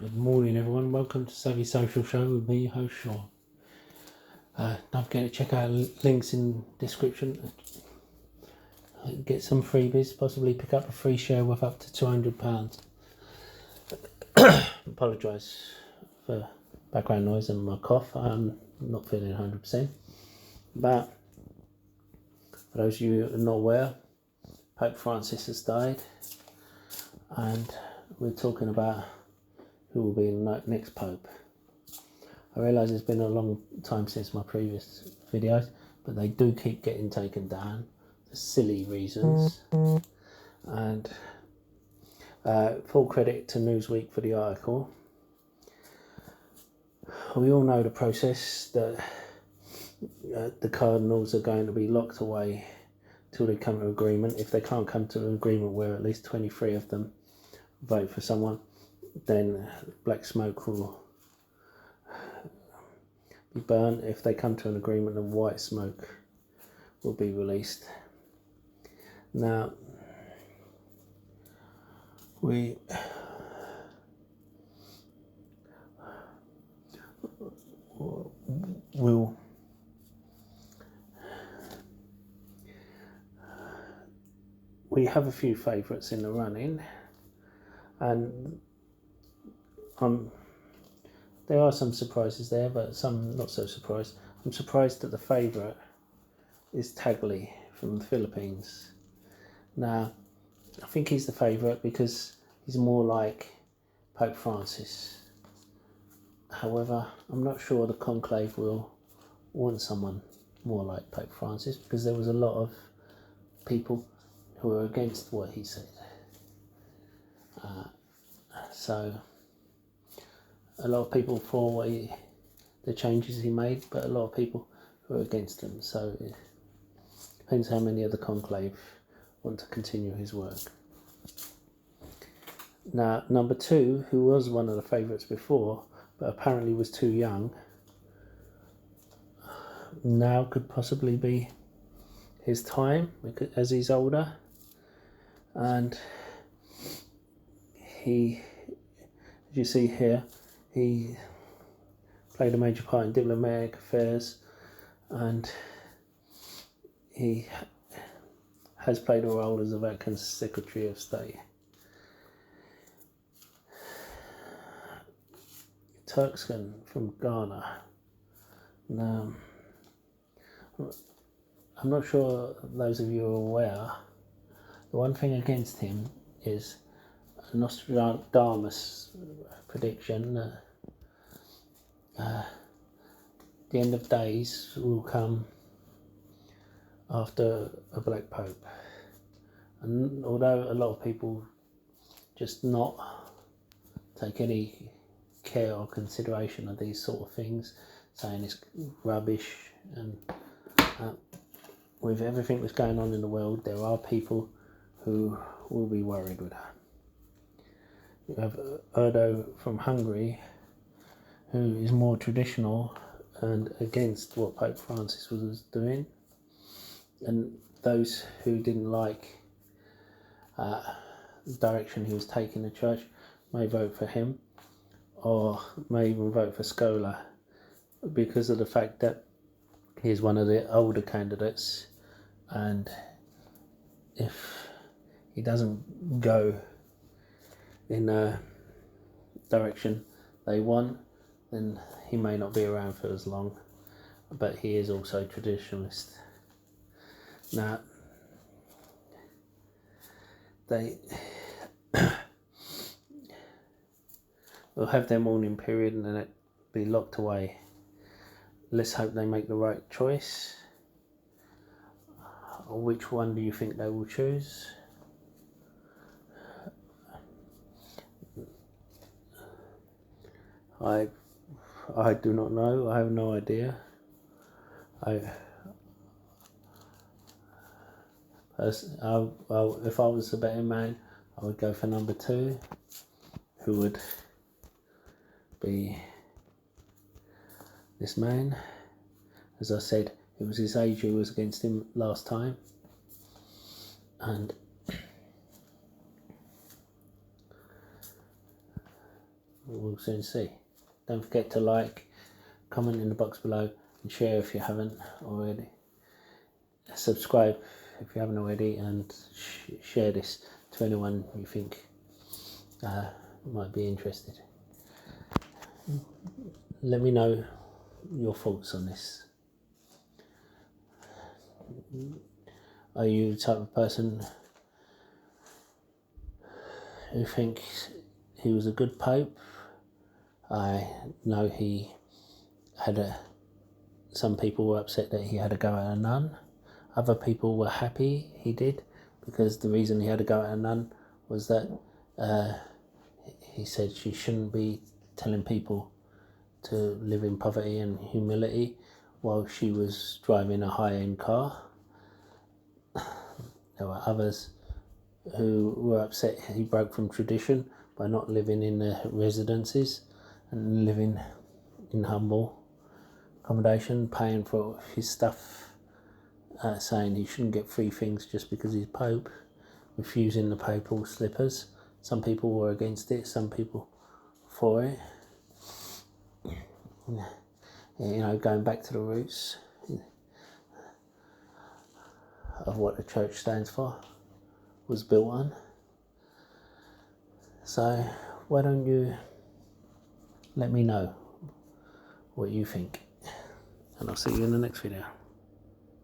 Good morning, everyone. Welcome to Savvy Social Show with me, host Sean. Don't forget to check out links in description. Get some freebies, possibly pick up a free share worth up to £200. Apologise for background noise and my cough. I'm not feeling 100%. But for those of you who are not aware, Pope Francis has died, and we're talking about who will be the next Pope. I realise it's been a long time since my previous videos, but they do keep getting taken down for silly reasons. And full credit to Newsweek for the article. We all know the process, that the cardinals are going to be locked away till they come to an agreement. If they can't come to an agreement where at least 23 of them vote for someone, then black smoke will be burnt. If they come to an agreement, then white smoke will be released. Now, we have a few favourites in the running, and there are some surprises there, but some not so surprised. I'm surprised that the favourite is Tagley from the Philippines. Now, I think he's the favourite because he's more like Pope Francis. However, I'm not sure the conclave will want someone more like Pope Francis, because there was a lot of people who were against what he said. So a lot of people for the changes he made, but a lot of people who are against him. So it depends how many of the conclave want to continue his work. Now, number 2, who was one of the favourites before, but apparently was too young, now could possibly be his time, as he's older. And he, as you see here, he played a major part in diplomatic affairs, and he has played a role as the Vatican's Secretary of State. Turkskin from Ghana. Now, I'm not sure those of you are aware, the one thing against him is Nostradamus prediction that the end of days will come after a black pope. And although a lot of people just not take any care or consideration of these sort of things, saying it's rubbish, and with everything that's going on in the world, there are people who will be worried with that. You have Erdo from Hungary, who is more traditional and against what Pope Francis was doing, and those who didn't like the direction he was taking the church may vote for him, or may even vote for Scola, because of the fact that he's one of the older candidates, and if he doesn't go in a direction they want, then he may not be around for as long. But he is also traditionalist. Now, they will have their mourning period and then it be locked away. Let's hope they make the right choice. Which one do you think they will choose? I do not know. I have no idea. If I was a betting man, I would go for number 2, who would be this man. As I said, it was his age who was against him last time, and we'll soon see. Don't forget to like, comment in the box below, and share if you haven't already. Subscribe if you haven't already, and share this to anyone you think might be interested. Let me know your thoughts on this. Are you the type of person who thinks he was a good pope? I know he had some people were upset that he had a go at a nun. Other people were happy he did, because the reason he had a go at a nun was that he said she shouldn't be telling people to live in poverty and humility while she was driving a high-end car. There were others who were upset he broke from tradition by not living in the residences and living in humble accommodation, paying for his stuff, saying he shouldn't get free things just because he's Pope, refusing the papal slippers. Some people were against it, some people for it. You know, going back to the roots of what the church stands for, was built on. So why don't you let me know what you think, and I'll see you in the next video.